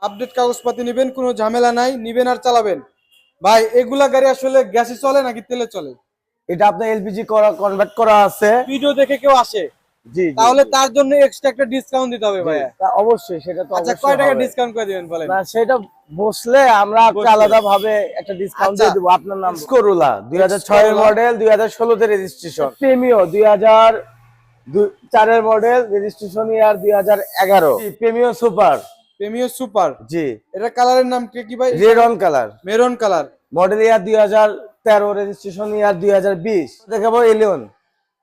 Update কাগজপাতি নেবেন, কোনো ঝামেলা নাই, নিবেন আর চালাবেন। ভাই এগুলা গাড়ি আসলে গ্যাসে চলে নাকি তেলে চলে? এটা আপনার এলপিজি করা কনভার্ট করা আছে। ভিডিও দেখে কেউ আসে, জি জি তাহলে জি তার জন্য এক্সট্রা একটা ডিসকাউন্ট দিতে হবে জি, ভাইয়া। তা অবশ্যই সেটা তো আচ্ছা, অবশ্যই কয় টাকা হবে। ডিসকাউন্ট করে দিবেন বলেন? না সেটা বসলে আমরা একটা বসলে। আলাদা ভাবে একটা ডিসকাউন্ট আচ্ছা, দিয়ে দেবো আপনার নাম। করোলা 2006 এর Corolla। মডেল, 2016 তে রেজিস্ট্রেশন। প্রেমিও 2004 এর model, registration year 2011। Premio super. Premio super. জি, এটা কালারের নাম কি ভাই? Red wine colour. Maroon colour. Model year 2013, registration year 2020। দেখাবো এলিয়ন।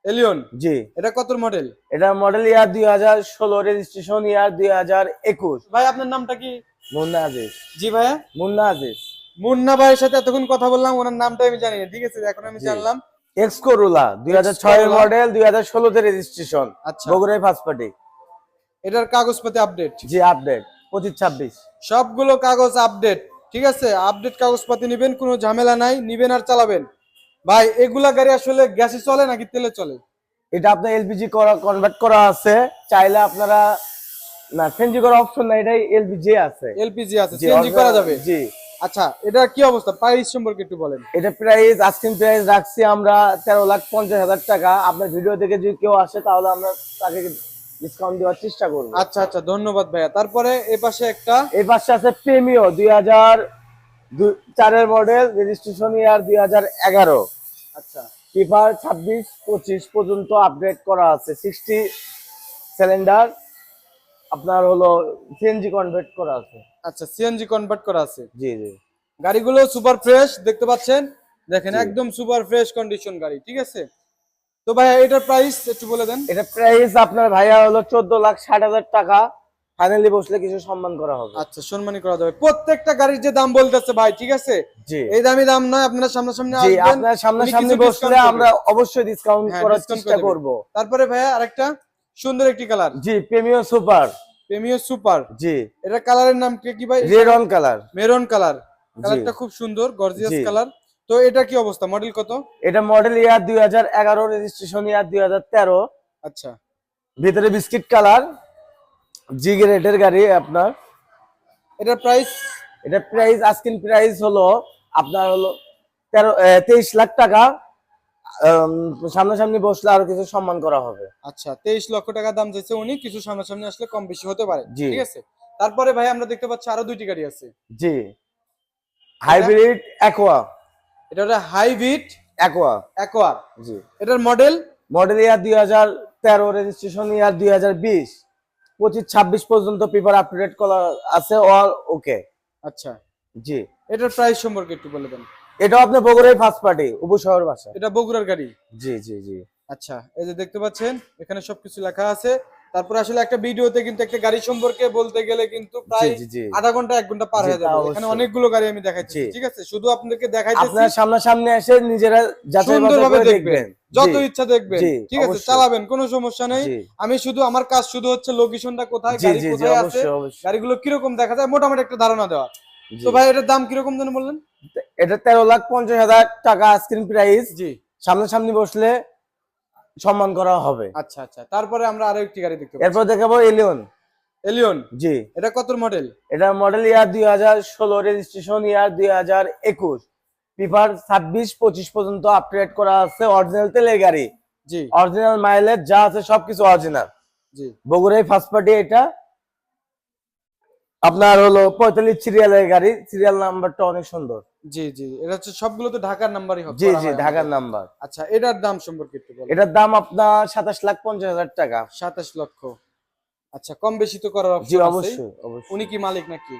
এলিয়ন। জি, এটা কত মডেল? এটা মডেল ইয়ার 2016, রেজিস্ট্রেশন ইয়ার 2021। ভাই আপনার নামটা কি? মুন্না আজিজ। জি ভাইয়া। মুন্না আজিজ। মুন্না ভাইয়ের সাথে এতক্ষণ কথা বললাম, ওনার নামটা আমি জানি না, ঠিক আছে এখন আমি জি। জানলাম। এক্স করোলা 2006 এর মডেল, 2016 তে রেজিস্ট্রেশন। আচ্ছা, বগুড়ায় ফার্স্ট পার্টি। এটার কাগজপাতি আপডেট? জি, আপডেট 25-26। সবগুলো কাগজ আপডেট, ঠিক আছে। আপডেট কাগজপাতি নেবেন, কোনো ঝামেলা নাই, নিবেন আর চালাবেন। ভাই এগুলা গাড়ি আসলে গ্যাসে চলে নাকি তেলে চলে? এটা আপনার এলপিজি করা কনভার্ট করা আছে। চাইলে আপনারা না সিএনজি করার অপশন না, এটাই এলপিজি আছে। এলপিজি আছে, জি, সিএনজি করা যাবে। জি। আচ্ছা, এটা কি অবস্থা, প্রাইস সম্পর্কে একটু বলেন। এটা প্রাইস আস্কিং প্রাইস রাখছি আমরা 13,50,000 টাকা। আপনার ভিডিও দেখে যদি কেউ আসে তাহলে আমরা তাকে ডিসকাউন্ট দেওয়ার চেষ্টা করব। আচ্ছা আচ্ছা, ধন্যবাদ ভাইয়া। তারপরে এই পাশে একটা এই পাশে আছে প্রেমিও 2004 এর মডেল, রেজিস্ট্রেশন ইয়ার 2011। আচ্ছা পেপার 26-25 পর্যন্ত আপডেট করা আছে। 60 সিলিন্ডার, আপনার হলো সিএনজি কনভার্ট করা আছে। আচ্ছা, সিএনজি কনভার্ট করা আছে। জি জি গাড়িগুলো সুপার ফ্রেশ দেখতে পাচ্ছেন, দেখেন জি। একদম সুপার ফ্রেশ কন্ডিশন গাড়ি, ঠিক আছে। তো ভাইয়া এটার প্রাইস একটু বলে দেন। এটা প্রাইস আপনার ভাইয়া হলো 14,60,000 টাকা। ফাইনালি বসলে কিছু সম্মান করা হবে। আচ্ছা, সম্মানী করা যাবে। প্রত্যেকটা গাড়ির যে দাম বলতেছে ভাই, ঠিক আছে, জি এই দামি দাম নয়, আপনারা সামনাসামনি জি, আসবেন, আপনার উনি সামনাসামনি কিছু বসলে discount আমরা করবে। অবশ্যই ডিসকাউন্ট হ্যাঁ, করার discount চেষ্টা করে দেবে। করব। তারপরে ভাইয়া আরেকটা সুন্দর একটি কালার, জি, প্রেমিও সুপার। Premio super. জি, এটা কালারের নাম কি ভাই? Red wine colour. Maroon colour. জি কালারটা খুব সুন্দর, গর্জিয়াস জি। কালার। তো এটা কি অবস্থা, মডেল কত? এটা মডেল ইয়ার 2011, রেজিস্ট্রেশন ইয়ার 2013। আচ্ছা, ভিতরে বিস্কিট কালার, জি গ্রেডের গাড়ি আপনার। এটার প্রাইস? এটা প্রাইস আস্কিং প্রাইস হলো আপনার হলো 23 লাখ টাকা। সামনাসামনি বসলে আরো কিছু সম্মান করা হবে। আচ্ছা, 23 লক্ষ টাকা দাম চাইছে উনি, কিছু সামনাসামনি আসলে কম বেশি হতে পারে, জি ঠিক আছে। তারপরে ভাই আমরা দেখতে পাচ্ছি আরো দুইটি গাড়ি আছে। জি, হাইব্রিড অ্যাকোয়া। এটা হলো হাইব্রিড অ্যাকোয়া। অ্যাকোয়ার। জি, এটার model? Model year 2013, registration year 2020। 25-26 পর্যন্ত পেপার আপডেট করা আছে, অল ওকে। আচ্ছা, জি, এটার প্রাইস সম্পর্কে একটু বলে দেন। এটা আপনার বগুড়ায় ফার্স্ট পার্টি, উপশহর বাসা। এটা বগুড়ার গাড়ি? জি জি জি আচ্ছা, এই যে দেখতে পাচ্ছেন এখানে সবকিছু লেখা আছে। তারপরে আসলে একটা ভিডিওতে কিন্তু একটা গাড়ি সম্পর্কে বলতে গেলে কিন্তু প্রায় জি জি আধা ঘন্টা 1 ঘন্টা পার জি, হয়ে তা যাবে। এখানে অবশ্যই। অনেকগুলো গাড়ি আমি দেখাচ্ছি, জি। ঠিক আছে। শুধু আপনাদেরকে দেখাইতেছি, আপনার সামনাসামনি এসে নিজেরা যাচাই বাছাই সুন্দরভাবে করে দেখবেন, দেখবেন। যত জি ইচ্ছা দেখবেন, জি, ঠিক আছে, অবশ্যই। চালাবেন, কোনো সমস্যা নেই। জি আমি শুধু আমার কাজ শুধু হচ্ছে লোকেশনটা কোথায়, জি গাড়ি জি জি, কোথায় আছে, অবশ্যই অবশ্যই। গাড়িগুলো কিরকম দেখা যায়, মোটামুটি একটা ধারণা দেওয়া। জি, তো ভাই এটার দাম কিরকম যেন বললেন? এটা 13,50,000 টাকা স্ক্রিন প্রাইস। জি। সামনাসামনি বসলে সম্মান করা হবে। আচ্ছা আচ্ছা, তারপরে আমরা আরো একটি গাড়ি দেখতে পাচ্ছি, এরপর দেখাবো এলিয়ন। এলিয়ন। জি, এটা কত মডেল? এটা মডেল ইয়ার 2016, রেজিস্ট্রেশন ইয়ার 2021। পেপার 26-25 পর্যন্ত আপডেট করা আছে। অরিজিনাল তেলের গাড়ি, জি অরিজিনাল মাইলেজ যা আছে সবকিছু অরিজিনাল। জি। বগুড়ায় ফার্স্ট পার্টি। এটা আপনার হলো 45 সিরিয়ালের গাড়ি। সিরিয়াল নাম্বারটা অনেক সুন্দর। জি জি, এটা হচ্ছে সবগুলো তো ঢাকার নাম্বারই হবে। জি জি, ঢাকার নাম্বার। আচ্ছা, এটার দাম সম্পর্কে একটু বলেন। এটার দাম আপনার 27,50,000 টাকা। 27 লক্ষ। আচ্ছা, কম বেশি তো করার জি, অপশন আছে। অবশ্যই অবশ্যই। উনি কি মালিক নাকি?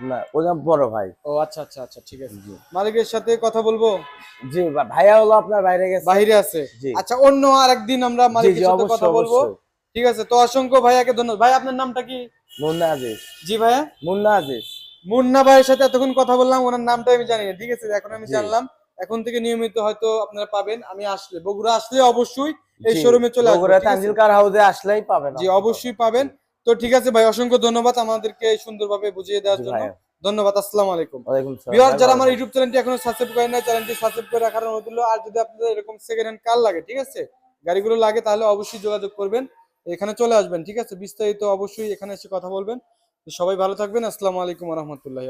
না, ওটা বড় ভাই। ও আচ্ছা আচ্ছা আচ্ছা, ঠিক আছে। জি মালিকের সাথে কথা বলবো? জি, ভাইয়া হলো আপনার বাইরে গেছে। বাহিরে আছে। জি আচ্ছা, অন্য আরেকদিন আমরা জি মালিকের জি, সাথে অবশ্যই কথা বলবো, অবশ্যই। ঠিক আছে। তো অসংখ্য ভাইয়াকে ধন্যবাদ। ভাই আপনার নামটা কি? মুন্না আজিজ। জি ভাইয়া। মুন্না আজিজ। মুন্না ভাইয়ের সাথে এতক্ষণ কথা বললাম, ওনার নামটা আমি জানি না, ঠিক আছে, এখন আমি জি জানলাম। এখন থেকে নিয়মিত হয়তো আপনারা পাবেন। আমি আসলে বগুড়া আসলে অবশ্যই এই জি, শোরুমে চলে আসবো, বগুড়া ঠিক আছে? তানজিল কার হাউসে আসলেই পাবেন। জি, অবশ্যই পাবেন। তো ঠিক আছে ভাই, অসংখ্য ধন্যবাদ আমাদেরকে সুন্দরভাবে বুঝিয়ে দেওয়ার জি জন্য। ভাইয়া, ধন্যবাদ। আসসালামু আলাইকুম। ওয়ালাইকুম সালাম। ভিউয়ার, যারা ভালো আমার থাকবেন। ইউটিউব চ্যানেলটি এখনো সাবস্ক্রাইব করেন নাই, চ্যানেলটি সাবস্ক্রাইব করে রাখার অনুরোধ রইলো। আর যদি আপনাদের এরকম সেকেন্ড হ্যান্ড কার লাগে, ঠিক আছে, গাড়িগুলো লাগে, তাহলে অবশ্যই যোগাযোগ করবেন, এখানে চলে আসবেন, ঠিক আছে। বিস্তারিত অবশ্যই এখানে এসে কথা বলবেন। তো সবাই ভালো থাকবেন। আসসালামু আলাইকুম রহমতুল্লাহি